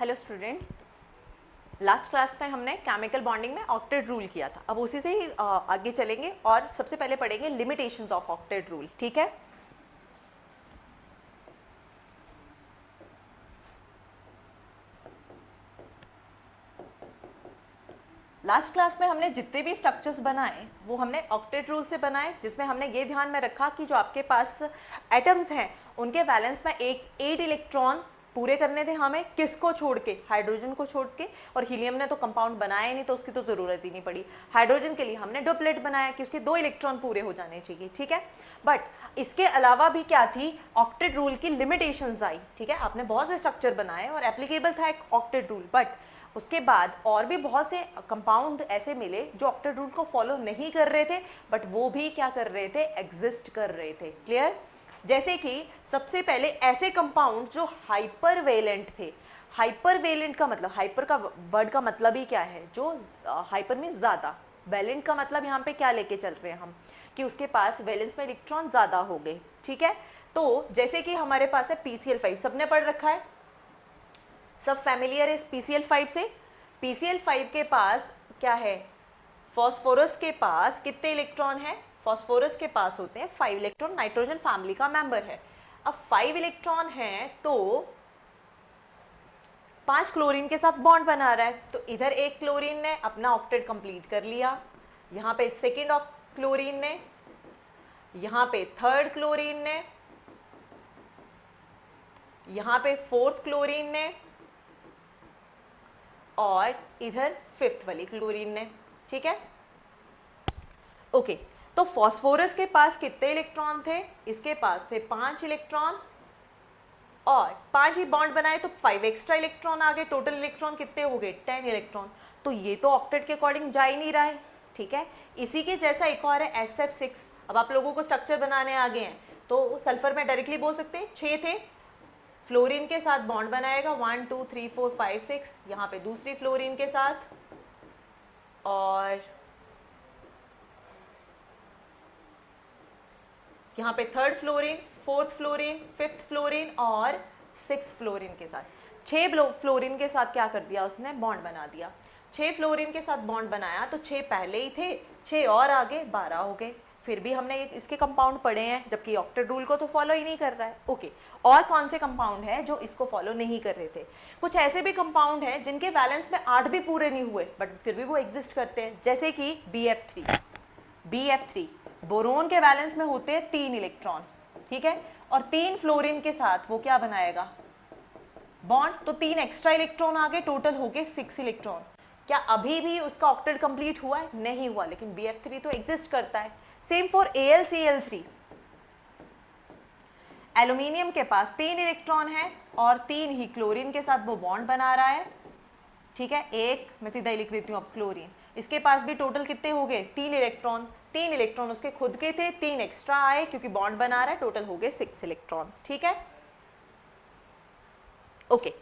Hello student, last class में हमने chemical bonding में ऑक्टेट रूल किया था। अब उसी से ही आगे चलेंगे और सबसे पहले पढ़ेंगे लिमिटेशंस ऑफ ऑक्टेट रूल। ठीक है, लास्ट क्लास में हमने जितने भी स्ट्रक्चर्स बनाए वो हमने ऑक्टेट रूल से बनाए, जिसमें हमने ये ध्यान में रखा कि जो आपके पास एटम्स हैं उनके वैलेंस में 8 इलेक्ट्रॉन पूरे करने थे हमें, किसको छोड़ के, हाइड्रोजन को छोड़ के। और हीलियम ने तो कंपाउंड बनाया ही नहीं तो उसकी तो ज़रूरत ही नहीं पड़ी। हाइड्रोजन के लिए हमने डुप्लेट बनाया कि उसके 2 इलेक्ट्रॉन पूरे हो जाने चाहिए। ठीक है, बट इसके अलावा भी क्या थी, ऑक्टेट रूल की लिमिटेशंस आई। ठीक है, आपने बहुत से स्ट्रक्चर बनाए और एप्लीकेबल था एक ऑक्टेट रूल, बट उसके बाद और भी बहुत से कंपाउंड ऐसे मिले जो ऑक्टेट रूल को फॉलो नहीं कर रहे थे, बट वो भी क्या कर रहे थे, एग्जिस्ट कर रहे थे। क्लियर? जैसे कि सबसे पहले ऐसे कंपाउंड जो हाइपरवेलेंट थे। हाइपरवेलेंट का मतलब, हाइपर का वर्ड का मतलब ही क्या है, जो हाइपर मीन्स ज़्यादा, वैलेंट का मतलब यहाँ पे क्या लेके चल रहे हैं हम, कि उसके पास वैलेंस में इलेक्ट्रॉन ज़्यादा हो गए। ठीक है, तो जैसे कि हमारे पास है PCl5, सबने पढ़ रखा है, सब फैमिलियर है PCl5 से। PCl5 के पास क्या है, फॉस्फोरस के पास कितने इलेक्ट्रॉन है, फॉस्फोरस के पास होते हैं 5 इलेक्ट्रॉन, नाइट्रोजन फैमिली का मेंबर है। अब 5 इलेक्ट्रॉन है तो 5 क्लोरीन के साथ बॉन्ड बना रहा है, तो इधर एक क्लोरीन ने अपना ऑक्टेट कंप्लीट कर लिया, यहाँ पे सेकेंड क्लोरीन ने, यहाँ पे थर्ड क्लोरीन ने, यहाँ पे फोर्थ क्लोरीन ने, और इधर फिफ्थ वाली क्लोरीन ने। ठीक है, ओके। तो फॉस्फोरस के पास कितने इलेक्ट्रॉन थे, इसके पास थे 5 इलेक्ट्रॉन, और 5 ही बॉन्ड बनाए तो 5 एक्स्ट्रा इलेक्ट्रॉन आ गए, टोटल इलेक्ट्रॉन कितने हो गए, 10 इलेक्ट्रॉन। तो ये तो ऑक्टेट के अकॉर्डिंग जा ही नहीं रहा है। ठीक है, इसी के जैसा एक और है SF6। अब आप लोगों को स्ट्रक्चर बनाने आ गए हैं तो सल्फर में डायरेक्टली बोल सकते हैं, 6 थे, फ्लोरीन के साथ बॉन्ड बनाएगा 1 2 3 4 5 6, यहाँ पे दूसरी फ्लोरीन के साथ, और यहाँ पे third fluorine, fourth fluorine, fifth fluorine और 6 फ्लोरीन के साथ। 6 फ्लोरीन के साथ क्या कर दिया उसने, बॉन्ड बना दिया। 6 फ्लोरीन के साथ बॉन्ड बनाया तो 6 पहले ही थे, 6 और आगे 12 हो गए। फिर भी हमने इसके कंपाउंड पढ़े हैं, जबकि ऑक्टेट रूल को तो फॉलो ही नहीं कर रहा है। ओके, और कौन से कंपाउंड है जो इसको फॉलो नहीं कर रहे थे, कुछ ऐसे भी कंपाउंड हैं जिनके वैलेंस में 8 भी पूरे नहीं हुए बट फिर भी वो एग्जिस्ट करते हैं, जैसे कि BF3 बोरोन के वैलेंस में होते हैं 3 इलेक्ट्रॉन। ठीक है, और 3 फ्लोरीन के साथ वो क्या बनाएगा, बॉन्ड, तो 3 एक्स्ट्रा इलेक्ट्रॉन आ गए, टोटल हो गए 6 इलेक्ट्रॉन। क्या अभी भी उसका ऑक्टेट कंप्लीट हुआ है, नहीं हुआ, लेकिन BF3 तो एग्जिस्ट करता है। सेम फॉर AlCl3, एल्यूमिनियम के पास 3 इलेक्ट्रॉन है और 3 ही क्लोरीन के साथ वो बॉन्ड बना रहा है। ठीक है, एक मैं सीधा ही लिख देती हूँ अब क्लोरीन, इसके पास भी टोटल कितने हो गए, 3 इलेक्ट्रॉन। 3 इलेक्ट्रॉन उसके खुद के थे, 3 एक्स्ट्रा आए क्योंकि बॉन्ड बना रहा है, टोटल हो गए 6 इलेक्ट्रॉन। ठीक है, ओके।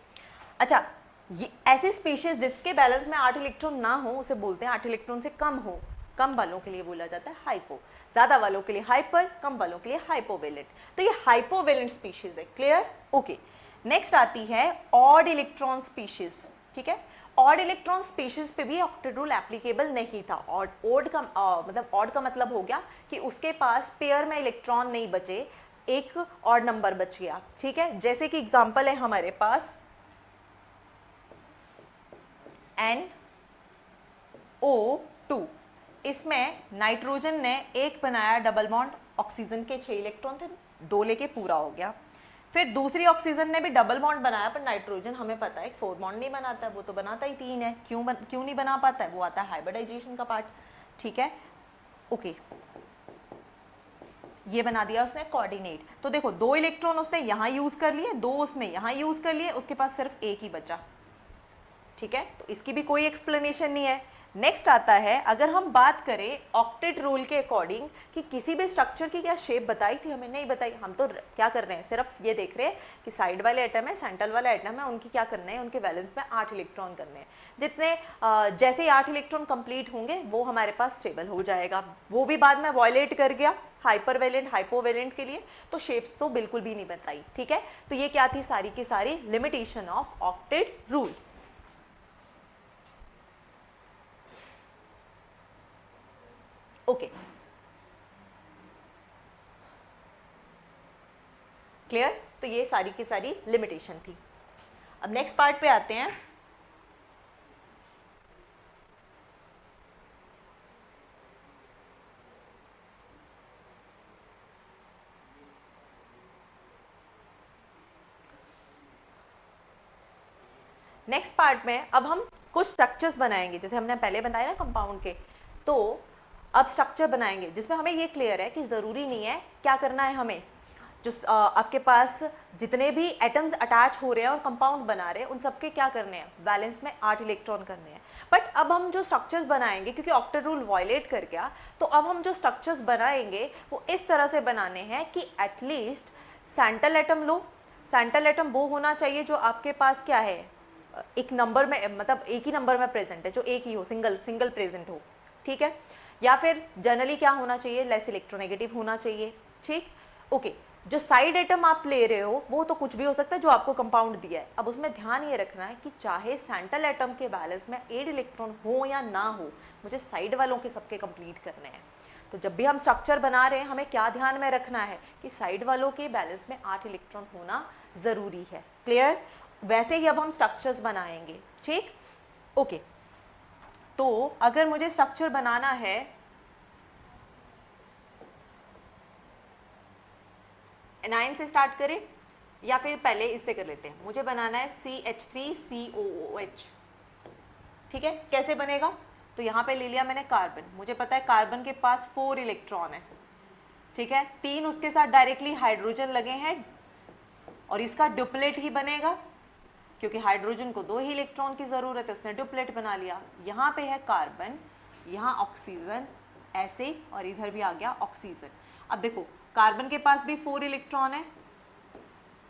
अच्छा, ये ऐसे स्पीशीज जिसके बैलेंस में 8 इलेक्ट्रॉन ना हो उसे बोलते हैं 8 इलेक्ट्रॉन से कम हो, कम वालों के लिए बोला जाता है हाइपो, ज्यादा वालों के लिए हाइपर, कम वालों के लिए हाइपोवेलेंट। तो ये हाइपोवेलेंट स्पीशीज है। क्लियर? ओके, नेक्स्ट आती है ऑड इलेक्ट्रॉन स्पीशीज। ठीक है, ऑड इलेक्ट्रॉन स्पीशीज पे भी ऑक्टेट रूल एप्लीकेबल नहीं था। ऑड का मतलब हो गया कि उसके पास पेयर में इलेक्ट्रॉन नहीं बचे, एक ऑड नंबर बच गया। ठीक है, जैसे कि एग्जांपल है हमारे पास NO2, इसमें नाइट्रोजन ने एक बनाया डबल बॉन्ड, ऑक्सीजन के 6 इलेक्ट्रॉन थे, 2 लेके पूरा हो गया। फिर दूसरी ऑक्सीजन ने भी डबल बॉन्ड बनाया, पर नाइट्रोजन हमें पता है 4 बॉन्ड नहीं बनाता है, वो तो बनाता ही 3 है। क्यों नहीं बना पाता है, वो आता है हाइब्रिडाइजेशन का पार्ट। ठीक है, ओके, ये बना दिया उसने कोऑर्डिनेट। तो देखो 2 इलेक्ट्रॉन उसने यहाँ यूज कर लिए, 2 उसने यहाँ यूज कर लिए, उसके पास सिर्फ एक ही बचा। ठीक है, तो इसकी भी कोई एक्सप्लेनेशन नहीं है। नेक्स्ट आता है, अगर हम बात करें ऑक्टेट रूल के अकॉर्डिंग कि किसी भी स्ट्रक्चर की क्या शेप बताई थी, हमें नहीं बताई। हम तो क्या कर रहे हैं, सिर्फ ये देख रहे हैं कि साइड वाले एटम है, सेंट्रल वाला एटम है, उनकी क्या करना है, उनके वैलेंस में 8 इलेक्ट्रॉन करने हैं। जितने जैसे ही 8 इलेक्ट्रॉन कंप्लीट होंगे वो हमारे पास स्टेबल हो जाएगा। वो भी बाद में वॉयलेट कर गया, हाइपरवेलेंट हाइपोवेलेंट के लिए, तो शेप्स तो बिल्कुल भी नहीं बताई, ठीक है। तो ये क्या थी सारी की सारी limitation of octet rule. Okay, clear. तो ये सारी की सारी लिमिटेशन थी। अब नेक्स्ट पार्ट पे आते हैं। नेक्स्ट पार्ट में अब हम कुछ स्ट्रक्चर्स बनाएंगे, जैसे हमने पहले बनाया ना कंपाउंड के, तो अब स्ट्रक्चर बनाएंगे जिसमें हमें ये क्लियर है कि ज़रूरी नहीं है क्या करना है हमें, जो आपके पास जितने भी एटम्स अटैच हो रहे हैं और कंपाउंड बना रहे हैं उन सबके क्या करने हैं, वैलेंस में 8 इलेक्ट्रॉन करने हैं। बट अब हम जो स्ट्रक्चर्स बनाएंगे, क्योंकि ऑक्टेट रूल वायलेट कर गया, तो अब हम जो स्ट्रक्चर्स बनाएंगे वो इस तरह से बनाने हैं कि एटलीस्ट सेंट्रल एटम लो, सेंट्रल एटम वो होना चाहिए जो आपके पास क्या है, एक नंबर में, मतलब एक ही नंबर में प्रेजेंट है, जो एक ही हो, सिंगल प्रेजेंट हो, ठीक है। या फिर जनरली क्या होना चाहिए, लेस इलेक्ट्रोनेगेटिव होना चाहिए, ठीक। ओके, जो साइड एटम आप ले रहे हो वो तो कुछ भी हो सकता है जो आपको कंपाउंड दिया है। अब उसमें ध्यान ये रखना है कि चाहे सेंट्रल एटम के बैलेंस में 8 इलेक्ट्रॉन हो या ना हो, मुझे साइड वालों के सबके कंप्लीट करने हैं। तो जब भी हम स्ट्रक्चर बना रहे हैं हमें क्या ध्यान में रखना है कि साइड वालों के बैलेंस में 8 इलेक्ट्रॉन होना ज़रूरी है, क्लियर। वैसे ही अब हम स्ट्रक्चर्स बनाएंगे, ठीक। ओके, तो अगर मुझे स्ट्रक्चर बनाना है, एनाइन से स्टार्ट करें या फिर पहले इससे कर लेते हैं। मुझे बनाना है CH3COOH, ठीक है। कैसे बनेगा, तो यहाँ पे ले लिया मैंने कार्बन, मुझे पता है कार्बन के पास 4 इलेक्ट्रॉन है, ठीक है। 3 उसके साथ डायरेक्टली हाइड्रोजन लगे हैं और इसका डुप्लेट ही बनेगा, क्योंकि हाइड्रोजन को 2 ही इलेक्ट्रॉन की ज़रूरत है, उसने डुप्लेट बना लिया। यहाँ पे है कार्बन, यहाँ ऑक्सीजन, ऐसे, और इधर भी आ गया ऑक्सीजन। अब देखो कार्बन के पास भी 4 इलेक्ट्रॉन है,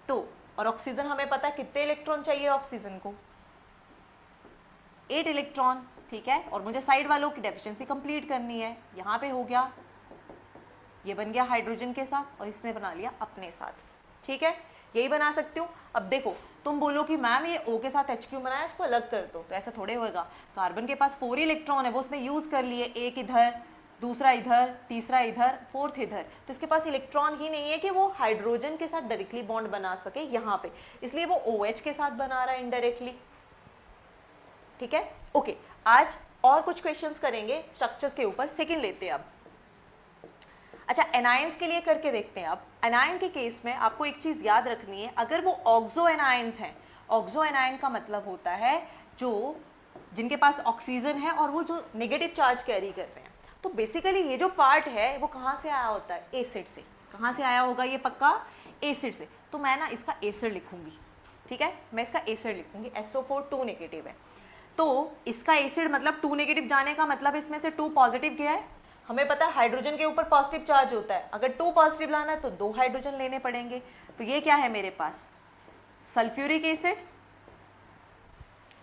तो और ऑक्सीजन हमें पता है कितने इलेक्ट्रॉन चाहिए ऑक्सीजन को, 8 इलेक्ट्रॉन, ठीक है। और मुझे साइड वालों की डेफिशिएंसी कंप्लीट करनी है। यहाँ पे हो गया, ये बन गया हाइड्रोजन के साथ और इसने बना लिया अपने साथ, ठीक है। यही बना सकती हूँ। अब देखो तुम बोलो कि मैम ये O के साथ H क्यों बनाया, इसको अलग कर दो, तो ऐसा थोड़े होएगा। कार्बन के पास 4 इलेक्ट्रॉन है, वो उसने यूज कर लिए, एक इधर, दूसरा इधर, तीसरा इधर, फोर्थ इधर, तो इसके पास इलेक्ट्रॉन ही नहीं है कि वो हाइड्रोजन के साथ डायरेक्टली बॉन्ड बना सके यहाँ पे, इसलिए वो OH के साथ बना रहा है इनडायरेक्टली, ठीक है। ओके, आज और कुछ क्वेश्चंस करेंगे स्ट्रक्चर्स के ऊपर, सेकंड लेते हैं अब। अच्छा, एनायंस के लिए करके देखते हैं। अब एनायन के केस में आपको एक चीज़ याद रखनी है, अगर वो ऑक्सो एनायंस हैं, ऑक्सो एनायन का मतलब होता है जो जिनके पास ऑक्सीजन है और वो जो नेगेटिव चार्ज कैरी कर रहे हैं, तो बेसिकली ये जो पार्ट है वो कहाँ से आया होता है, एसिड से। कहाँ से आया होगा ये पक्का, एसिड से। तो मैं ना इसका एसिड लिखूंगी, ठीक है, मैं इसका एसिड लिखूंगी, SO4 2 नेगेटिव है, तो इसका एसिड मतलब 2 नेगेटिव जाने का मतलब इसमें से 2 पॉजिटिव गया है। हमें पता है हाइड्रोजन के ऊपर पॉजिटिव चार्ज होता है, अगर 2 पॉजिटिव लाना है तो 2 हाइड्रोजन लेने पड़ेंगे। तो ये क्या है मेरे पास, सल्फ्यूरिक एसिड,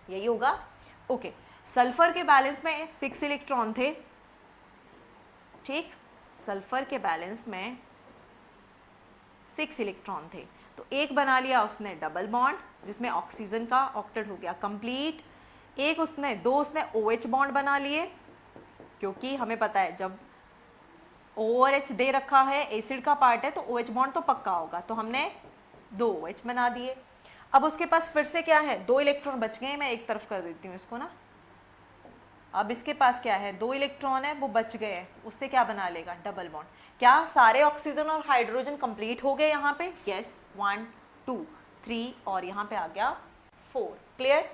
यही होगा। ओके, सल्फर के बैलेंस में 6 इलेक्ट्रॉन थे, ठीक, सल्फर के बैलेंस में 6 इलेक्ट्रॉन थे, तो एक बना लिया उसने डबल बॉन्ड जिसमें ऑक्सीजन का ऑक्टेट हो गया कंप्लीट। एक उसने 2 उसने OH बॉन्ड बना लिए, क्योंकि हमें पता है जब O और H दे रखा है, एसिड का पार्ट है, तो OH बॉन्ड तो पक्का होगा, तो हमने 2 OH बना दिए। अब उसके पास फिर से क्या है, 2 इलेक्ट्रॉन बच गए, मैं एक तरफ कर देती हूँ इसको ना। अब इसके पास क्या है, 2 इलेक्ट्रॉन है, वो बच गए हैं, उससे क्या बना लेगा, डबल बॉन्ड। क्या सारे ऑक्सीजन और हाइड्रोजन कंप्लीट हो गए यहाँ पे, यस, 1 2 3 और यहाँ पे आ गया 4, क्लियर।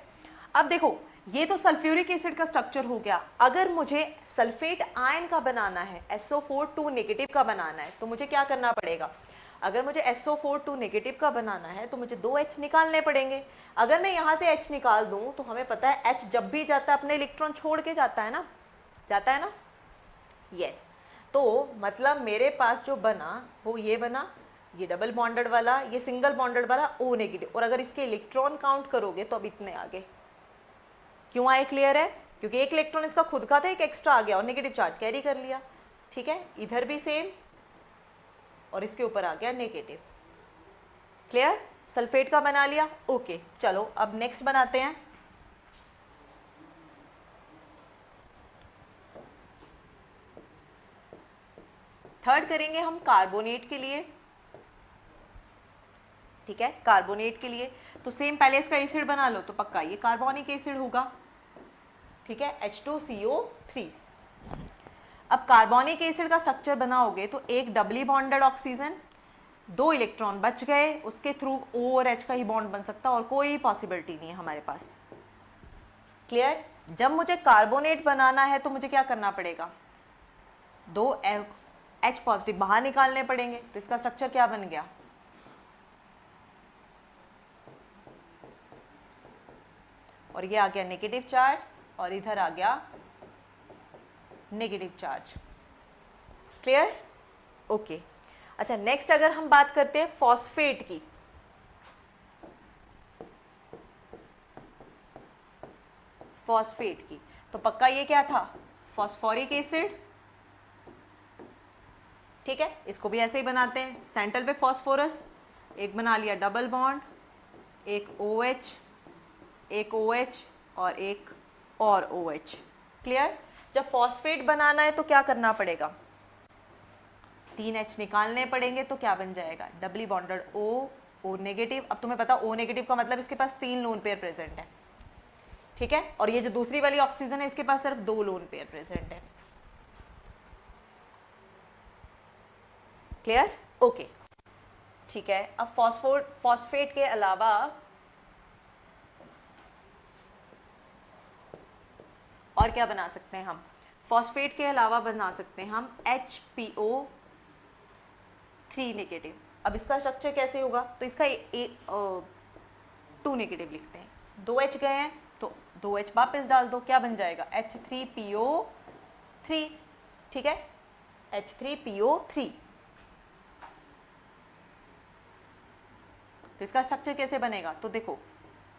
अब देखो ये तो सल्फ्यूरिक एसिड का स्ट्रक्चर हो गया। अगर मुझे सल्फेट आयन का बनाना है, SO4 2 नेगेटिव का बनाना है, तो मुझे क्या करना पड़ेगा, अगर मुझे SO4 2 नेगेटिव का बनाना है तो मुझे 2 H निकालने पड़ेंगे। अगर मैं यहाँ से H निकाल दूँ तो हमें पता है H जब भी जाता है अपने इलेक्ट्रॉन छोड़ के जाता है ना, जाता है ना, यस। तो मतलब मेरे पास जो बना वो ये बना, ये डबल बॉन्डेड वाला, ये सिंगल बॉन्डेड वाला O नेगेटिव, और अगर इसके इलेक्ट्रॉन काउंट करोगे तो अब इतने आगे क्यों आए, क्लियर है, क्योंकि एक इलेक्ट्रॉन इसका खुद का था, एक एक्स्ट्रा आ गया और नेगेटिव चार्ज कैरी कर लिया, ठीक है। इधर भी सेम, और इसके ऊपर आ गया नेगेटिव। क्लियर? सल्फेट का बना लिया। ओके, चलो अब नेक्स्ट बनाते हैं। थर्ड करेंगे हम कार्बोनेट के लिए। ठीक है, कार्बोनेट के लिए तो सेम पहले इसका एसिड बना लो, तो पक्का ये कार्बोनिक एसिड होगा। ठीक है, H2CO3। अब कार्बोनिक एसिड का स्ट्रक्चर बनाओगे तो एक डबली बॉन्डेड ऑक्सीजन, 2 इलेक्ट्रॉन बच गए, उसके थ्रू O और H का ही बॉन्ड बन सकता है और कोई पॉसिबिलिटी नहीं है हमारे पास। क्लियर? जब मुझे कार्बोनेट बनाना है तो मुझे क्या करना पड़ेगा, 2 H पॉजिटिव बाहर निकालने पड़ेंगे। तो इसका स्ट्रक्चर क्या बन गया, और ये आ गया नेगेटिव चार्ज और इधर आ गया नेगेटिव चार्ज। क्लियर? ओके। अच्छा, नेक्स्ट अगर हम बात करते हैं फॉस्फेट की, फॉस्फेट की तो पक्का ये क्या था, फॉस्फोरिक एसिड। ठीक है, इसको भी ऐसे ही बनाते हैं। सेंटर पे फॉस्फोरस, एक बना लिया डबल बॉन्ड, एक OH, एक OH और एक और OH। क्लियर? जब फॉस्फेट बनाना है तो क्या करना पड़ेगा, 3 H निकालने पड़ेंगे, तो क्या बन जाएगा, डबली बॉन्डेड O नेगेटिव। अब तुम्हें पता O नेगेटिव का मतलब इसके पास 3 लोन पेयर प्रेजेंट है। ठीक है, और ये जो दूसरी वाली ऑक्सीजन है इसके पास सिर्फ 2 लोन पेयर प्रेजेंट है। क्लियर? ओके, ठीक है। अब फॉस्फेट के अलावा और क्या बना सकते हैं हम, फॉस्फेट के अलावा बना सकते हैं हम HPO3 नेगेटिव। अब इसका स्ट्रक्चर कैसे होगा, तो इसका 2 नेगेटिव लिखते हैं, 2 H गए हैं तो 2 H वापस डाल दो, क्या बन जाएगा, H3PO3। ठीक है, H3PO3। तो इसका स्ट्रक्चर कैसे बनेगा, तो देखो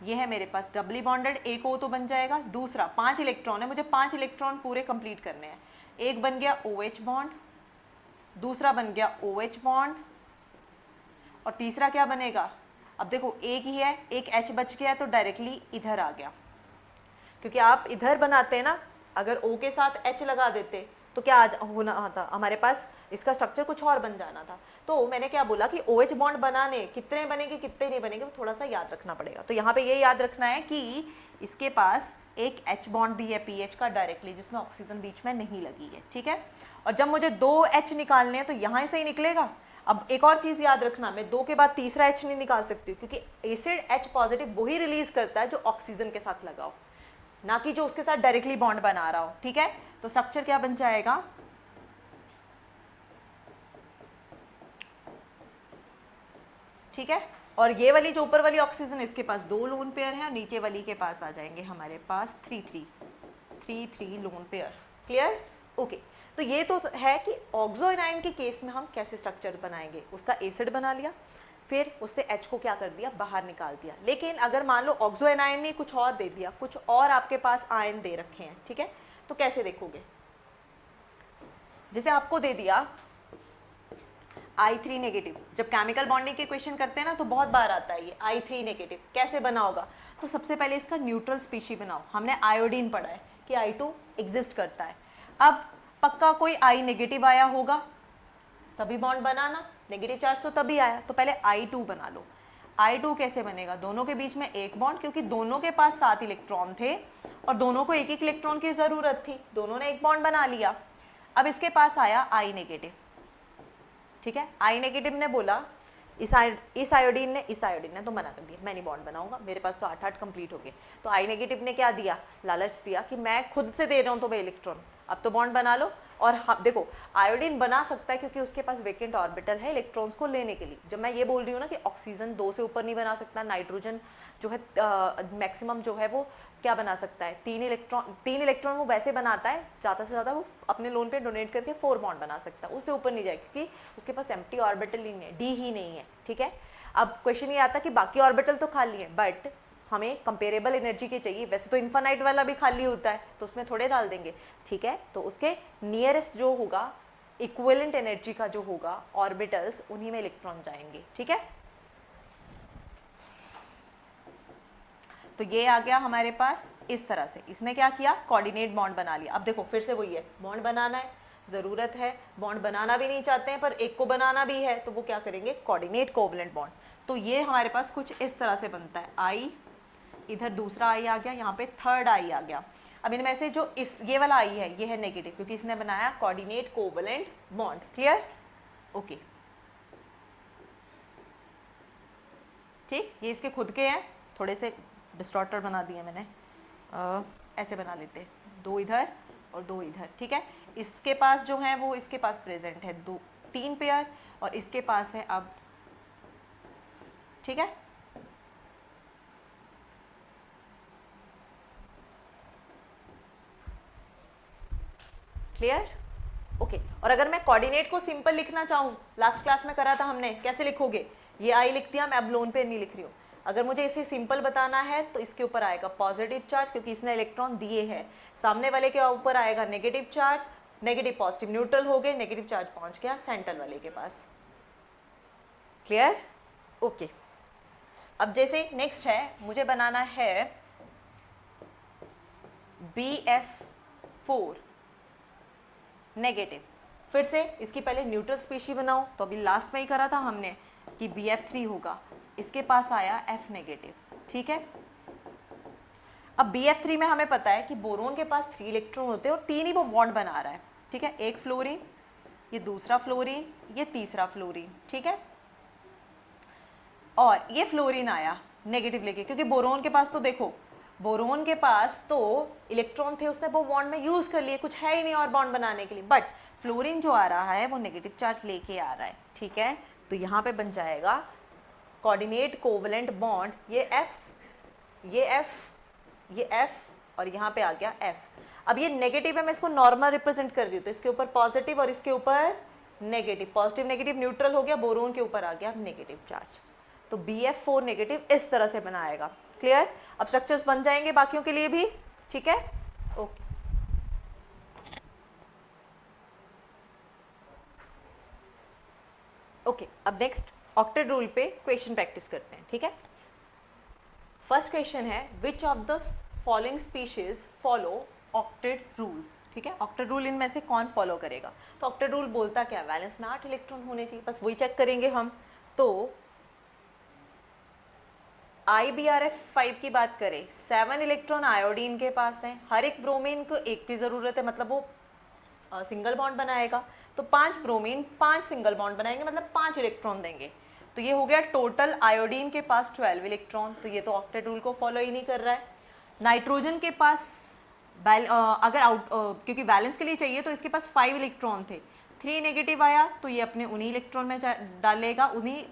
ये है मेरे पास डबली बॉन्डेड, एक O तो बन जाएगा, दूसरा 5 इलेक्ट्रॉन है, मुझे 5 इलेक्ट्रॉन पूरे कंप्लीट करने हैं। एक बन गया OH बॉन्ड, दूसरा बन गया OH बॉन्ड, और तीसरा क्या बनेगा, अब देखो एक ही है, एक H बच गया तो डायरेक्टली इधर आ गया, क्योंकि आप इधर बनाते हैं ना, अगर O के साथ H लगा देते तो क्या आज होना था हमारे पास, इसका स्ट्रक्चर कुछ और बन जाना था। तो मैंने क्या बोला कि OH बॉन्ड बनाने कितने बनेंगे कितने नहीं बनेंगे, थोड़ा सा याद रखना पड़ेगा। तो यहाँ पे ये याद रखना है कि इसके पास एक H बॉन्ड भी है PH का डायरेक्टली, जिसमें ऑक्सीजन बीच में नहीं लगी है। ठीक है, और जब मुझे 2 H निकालने हैं तो यहाँ से ही निकलेगा। अब एक और चीज़ याद रखना, मैं 2 के बाद तीसरा H नहीं निकाल सकती हूँ, क्योंकि एसिड H पॉजिटिव वही रिलीज करता है जो ऑक्सीजन के साथ लगा हो, ना कि जो उसके साथ डायरेक्टली बॉन्ड बना रहा हो। ठीक है, तो स्ट्रक्चर क्या बन जाएगा, ठीक है, और ये वाली जो ऊपर वाली ऑक्सीजन इसके पास 2 लोन पेयर है, और नीचे वाली के पास आ जाएंगे हमारे पास 3 लोन पेयर। क्लियर? ओके, तो ये तो है कि ऑक्सो एनायन के केस में हम कैसे स्ट्रक्चर बनाएंगे, उसका एसिड बना लिया, फिर उससे H को क्या कर दिया, बाहर निकाल दिया। लेकिन अगर मान लो ऑक्सो एनायन ने कुछ और दे दिया, कुछ और आपके पास आयन दे रखे हैं, ठीक है, तो कैसे देखोगे, जैसे आपको दे दिया I3 नेगेटिव, जब केमिकल बॉन्डिंग के क्वेश्चन करते हैं ना तो बहुत बार आता है ये I3 नेगेटिव, कैसे बना होगा, तो सबसे पहले इसका न्यूट्रल स्पीशी बनाओ। हमने आयोडीन पढ़ा है कि I2 एग्जिस्ट करता है। अब पक्का कोई I नेगेटिव आया होगा तभी बॉन्ड बनाना, नेगेटिव चार्ज तो तभी आया, तो पहले I2 बना लो। I2 कैसे बनेगा, दोनों के बीच में एक बॉन्ड, क्योंकि दोनों के पास 7 इलेक्ट्रॉन थे और दोनों को एक एक इलेक्ट्रॉन की ज़रूरत थी, दोनों ने एक बॉन्ड बना लिया। अब इसके पास आया I नेगेटिव, ठीक है, I नेगेटिव ने बोला इस आयोडीन ने तो मना कर दिया, मैं नहीं बॉन्ड बनाऊंगा, मेरे पास तो 8 कंप्लीट हो गए। तो I नेगेटिव ने क्या दिया, लालच दिया कि मैं खुद से दे रहा हूँ तो भाई इलेक्ट्रॉन, अब तो बॉन्ड बना लो। और हाँ देखो, आयोडीन बना सकता है क्योंकि उसके पास वेकेंट ऑर्बिटल है इलेक्ट्रॉन्स को लेने के लिए। जब मैं ये बोल रही हूँ ना कि ऑक्सीजन 2 से ऊपर नहीं बना सकता, नाइट्रोजन जो है मैक्सिमम जो है वो क्या बना सकता है, 3 इलेक्ट्रॉन वो वैसे बनाता है, ज़्यादा से ज़्यादा वो अपने लोन पे डोनेट करके 4 बॉन्ड बना सकता है, उससे ऊपर नहीं जाए क्योंकि उसके पास एम्प्टी ऑर्बिटल ही नहीं है, डी ही नहीं है। ठीक है, अब क्वेश्चन ये आता कि बाकी ऑर्बिटल तो खाली है, बट हमें कंपेरेबल एनर्जी की चाहिए। वैसे तो इन्फानाइट वाला भी खाली होता है तो उसमें थोड़े डाल देंगे, ठीक है, तो उसके नियरेस्ट जो होगा इक्विवेलेंट एनर्जी का जो होगा ऑर्बिटल्स, उन्हीं में इलेक्ट्रॉन जाएंगे, ठीक है। तो ये आ गया हमारे पास इस तरह से, इसने क्या किया, कोऑर्डिनेट बॉन्ड बना लिया। अब देखो फिर से वही है, बॉन्ड बनाना है, ज़रूरत है, बॉन्ड बनाना भी नहीं चाहते हैं पर एक को बनाना भी है, तो वो क्या करेंगे, कोऑर्डिनेट कोवलेंट बॉन्ड। तो ये हमारे पास कुछ इस तरह से बनता है, आई, इधर दूसरा आई आ गया, यहाँ पे थर्ड आई आ गया। अब इनमें से जो ये वाला आई है, ये है नेगेटिव, क्योंकि इसने बनाया coordinate covalent bond. Clear, okay, ठीक। ये इसके खुद के हैं, थोड़े से डिस्टॉर्टर बना दिए मैंने, ऐसे बना लेते हैं, 2 इधर और 2 इधर, ठीक है। इसके पास जो है वो इसके पास प्रेजेंट है 3 पेयर, और इसके पास है अब, ठीक है। Clear, okay. और अगर मैं कोऑर्डिनेट को सिंपल लिखना चाहूँ, लास्ट क्लास में करा था हमने, कैसे लिखोगे, ये आई लिख दिया, मैं अब लोन पे नहीं लिख रही हूँ। अगर मुझे इसे सिंपल बताना है तो इसके ऊपर आएगा पॉजिटिव चार्ज, क्योंकि इसने इलेक्ट्रॉन दिए हैं। सामने वाले के ऊपर आएगा negative charge, negative positive neutral हो गए, नेगेटिव चार्ज पहुंच गया सेंटर वाले के पास। Clear, okay. अब जैसे नेक्स्ट है, मुझे बनाना है BF4 नेगेटिव। फिर से इसकी पहले न्यूट्रल स्पीशी बनाओ, तो अभी लास्ट में ही करा था हमने कि BF3 होगा, इसके पास आया F नेगेटिव, ठीक है। अब BF3 में हमें पता है कि बोरोन के पास 3 इलेक्ट्रॉन होते हैं और 3 ही वो बॉन्ड बना रहा है, ठीक है। एक फ्लोरीन, ये दूसरा फ्लोरीन, ये तीसरा फ्लोरीन, ठीक है। और ये फ्लोरीन आया नेगेटिव लेके, क्योंकि बोरोन के पास तो देखो, बोरोन के पास तो इलेक्ट्रॉन थे, उसने वो बॉन्ड में यूज कर लिए, कुछ है ही नहीं और बॉन्ड बनाने के लिए, बट फ्लोरीन जो आ रहा है वो नेगेटिव चार्ज लेके आ रहा है, ठीक है। तो यहाँ पे बन जाएगा कोऑर्डिनेट कोवलेंट बॉन्ड, ये F, ये F, ये F, और यहाँ पे आ गया F। अब ये नेगेटिव है, मैं इसको नॉर्मल रिप्रेजेंट कर रही हूँ, तो इसके ऊपर पॉजिटिव और इसके ऊपर नेगेटिव, पॉजिटिव नेगेटिव न्यूट्रल हो गया, बोरोन के ऊपर आ गया नेगेटिव चार्ज। तो BF4 नेगेटिव इस तरह से बनाएगा। क्लियर, अब स्ट्रक्चर्स बन जाएंगे बाकियों के लिए भी, ठीक है, ओके। ओके, अब नेक्स्ट ऑक्टेट रूल पे क्वेश्चन प्रैक्टिस करते हैं, ठीक है। फर्स्ट क्वेश्चन है, which of the following species follow octet rules, ठीक है। ऑक्टेट रूल इनमें से कौन फॉलो करेगा, तो ऑक्टेट रूल बोलता क्या, वैलेंस में 8 इलेक्ट्रॉन होने चाहिए, बस वही चेक करेंगे हम। तो IBRF5 की बात करें, 7 इलेक्ट्रॉन आयोडीन के पास हैं, हर एक ब्रोमीन को एक की ज़रूरत है, मतलब वो सिंगल बॉन्ड बनाएगा, तो 5 ब्रोमीन 5 सिंगल बॉन्ड बनाएंगे, मतलब 5 इलेक्ट्रॉन देंगे। तो ये हो गया टोटल, आयोडीन के पास 12 इलेक्ट्रॉन, तो ये तो ऑक्टेट रूल को फॉलो ही नहीं कर रहा है। नाइट्रोजन के पास अगर क्योंकि बैलेंस के लिए चाहिए, तो इसके पास 5 इलेक्ट्रॉन थे, 3 नेगेटिव आया, तो ये अपने उन्हीं इलेक्ट्रॉन में डालेगा, उन्हीं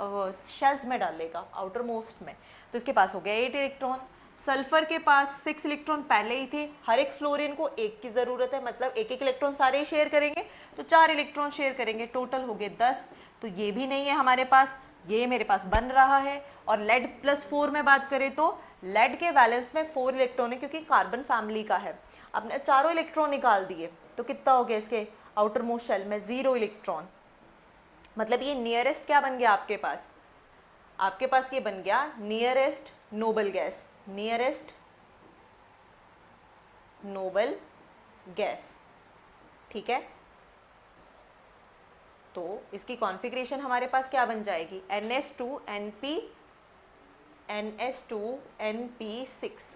शेल्स में डालेगा, आउटर मोस्ट में, तो इसके पास हो गया 8 इलेक्ट्रॉन। सल्फर के पास 6 इलेक्ट्रॉन पहले ही थे, हर एक फ्लोरीन को एक की ज़रूरत है, मतलब एक एक इलेक्ट्रॉन सारे ही शेयर करेंगे, तो 4 इलेक्ट्रॉन शेयर करेंगे, टोटल हो गए 10, तो ये भी नहीं है हमारे पास, ये मेरे पास बन रहा है। और लेड +4 में बात करें तो लेड के वैलेंस में 4 इलेक्ट्रॉन है, क्योंकि कार्बन फैमिली का है। आपने चारों इलेक्ट्रॉन निकाल दिए, तो कितना हो गया इसके आउटर मोस्ट शेल में, 0 इलेक्ट्रॉन, मतलब ये नियरेस्ट क्या बन गया आपके पास, आपके पास ये बन गया nearest noble gas, nearest noble gas, ठीक है। तो इसकी कॉन्फ़िगरेशन हमारे पास क्या बन जाएगी, NS2NP6।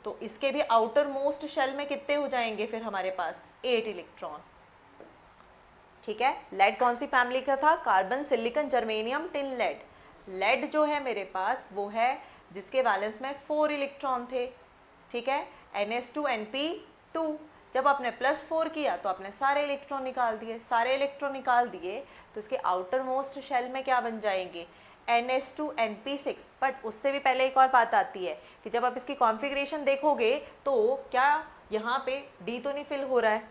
तो इसके भी आउटर मोस्ट शेल में कितने हो जाएंगे फिर हमारे पास, 8 इलेक्ट्रॉन, ठीक है। लेड कौन सी फैमिली का था, carbon silicon germanium tin lead. Lead जो है मेरे पास वो है जिसके वैलेंस में 4 इलेक्ट्रॉन थे, ठीक है, NS2NP2। जब आपने +4 किया तो आपने सारे इलेक्ट्रॉन निकाल दिए, सारे इलेक्ट्रॉन निकाल दिए, तो इसके आउटर मोस्ट शेल में क्या बन जाएंगे, NS2NP6। बट उससे भी पहले एक और बात आती है कि जब आप इसकी कॉन्फ़िगरेशन देखोगे तो क्या यहाँ पे D तो नहीं फिल हो रहा है,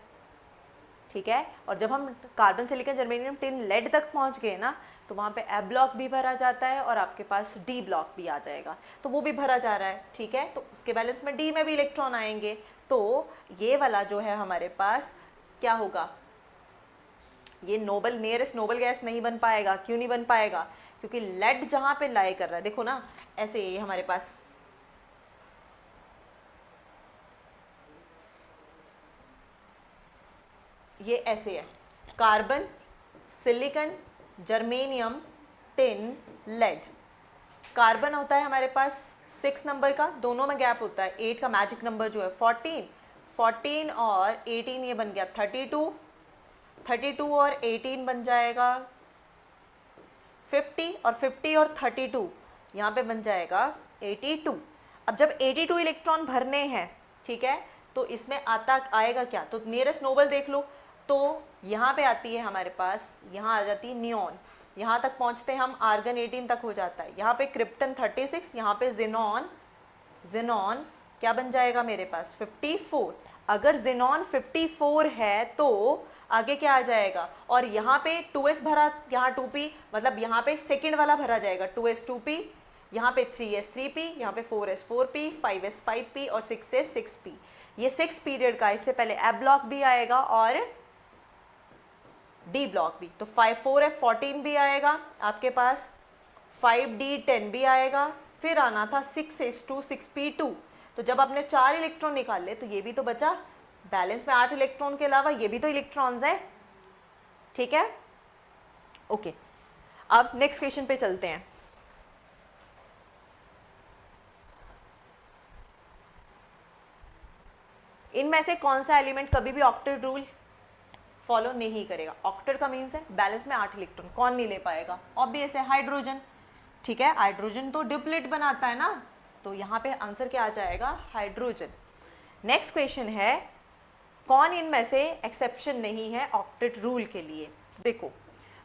ठीक है। और जब हम carbon silicon germanium tin lead तक पहुँच गए ना, तो वहाँ पे ए ब्लॉक भी भरा जाता है और आपके पास डी ब्लॉक भी आ जाएगा, तो वो भी भरा जा रहा है, ठीक है। तो उसके बैलेंस में डी में भी इलेक्ट्रॉन आएंगे, तो ये वाला जो है हमारे पास क्या होगा, ये नोबल नियरेस्ट नोबल गैस नहीं बन पाएगा। क्यों नहीं बन पाएगा? क्योंकि लेड जहाँ पे लाई कर रहा है, देखो ना ऐसे ये हमारे पास ये ऐसे है, carbon, silicon, germanium, tin, lead. Carbon होता है हमारे पास 6 नंबर का, दोनों में गैप होता है, 8 का मैजिक नंबर जो है 14 और 18 ये बन गया 32 और 18 बन जाएगा 50 और 50 और 32 यहाँ पे बन जाएगा 82। अब जब 82 इलेक्ट्रॉन भरने हैं, ठीक है, तो इसमें आएगा क्या? तो नियरेस्ट नोबल देख लो, तो यहाँ पे आती है हमारे पास, यहाँ आ जाती है नियॉन, यहाँ तक पहुँचते हैं हम, आर्गन 18 तक हो जाता है, यहाँ पे क्रिप्टन 36, यहाँ पे जिनॉन क्या बन जाएगा मेरे पास 54। अगर जिनॉन 54 है तो आगे क्या आ जाएगा? और यहाँ पे 2s भरा, यहाँ 2p, मतलब यहाँ पे सेकेंड वाला भरा जाएगा 2s 2p, यहाँ पे 3s 3p, यहाँ पे 4s 4p, 5s 5p और 6s 6p। ये 6 पीरियड का, इससे पहले ए ब्लॉक भी आएगा और डी ब्लॉक भी, तो 4f 14 भी आएगा आपके पास, 5d 10 भी आएगा, फिर आना था 6s2 6p2। तो जब आपने 4 इलेक्ट्रॉन निकाल ले तो ये भी तो बचा, बैलेंस में 8 इलेक्ट्रॉन के अलावा ये भी तो इलेक्ट्रॉन्स है, ठीक है, ओके। अब नेक्स्ट क्वेश्चन पे चलते हैं। इनमें से कौन सा एलिमेंट कभी भी ऑक्टेट रूल फॉलो नहीं करेगा? ऑक्टेट का मीन्स है बैलेंस में 8 इलेक्ट्रॉन, कौन नहीं ले पाएगा? ऑब्वियस है हाइड्रोजन, ठीक है, हाइड्रोजन तो डिप्लेट बनाता है ना, तो यहाँ पे आंसर क्या आ जाएगा? हाइड्रोजन। नेक्स्ट क्वेश्चन है, कौन इनमें से एक्सेप्शन नहीं है ऑक्टेट रूल के लिए? देखो,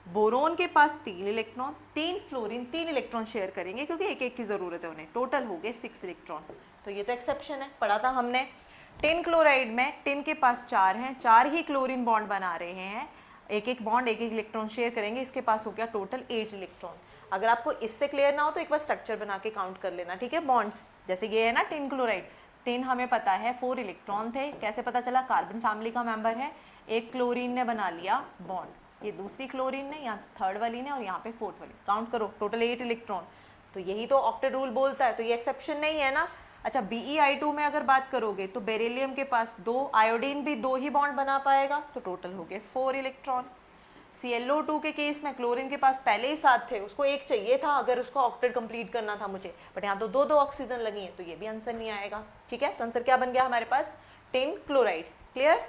बोरोन के पास 3 इलेक्ट्रॉन, 3 फ्लोरीन 3 इलेक्ट्रॉन शेयर करेंगे क्योंकि एक एक की ज़रूरत है उन्हें, टोटल हो गए 6 इलेक्ट्रॉन, तो ये तो एक्सेप्शन है, पढ़ा था हमने। टिन क्लोराइड में टिन के पास 4 हैं, 4 ही क्लोरीन बॉन्ड बना रहे हैं, एक एक बॉन्ड एक एक इलेक्ट्रॉन शेयर करेंगे, इसके पास हो गया टोटल 8 इलेक्ट्रॉन। अगर आपको इससे क्लियर ना हो तो एक बार स्ट्रक्चर बना के काउंट कर लेना, ठीक है, बॉन्ड्स। जैसे ये है ना टिन क्लोराइड, टिन हमें पता है 4 इलेक्ट्रॉन थे, कैसे पता चला? कार्बन फैमिली का मेंबर है, एक क्लोरीन ने बना लिया बॉन्ड, ये दूसरी क्लोरीन ने, यहाँ थर्ड वाली ने और यहाँ पे फोर्थ वाली, काउंट करो टोटल 8 इलेक्ट्रॉन, तो यही तो ऑक्टेट रूल बोलता है, तो ये एक्सेप्शन नहीं है ना। अच्छा, BeI2 में अगर बात करोगे तो बेरिलियम के पास 2, आयोडीन भी 2 ही बॉन्ड बना पाएगा, तो टोटल हो गए 4 इलेक्ट्रॉन। ClO2 के केस में क्लोरीन के पास पहले ही 7 थे, उसको एक चाहिए था अगर उसको ऑक्टेट कंप्लीट करना था मुझे, बट यहाँ तो 2 ऑक्सीजन लगी हैं, तो ये भी आंसर नहीं आएगा, ठीक है। तो आंसर क्या बन गया हमारे पास? Tin chloride. क्लियर?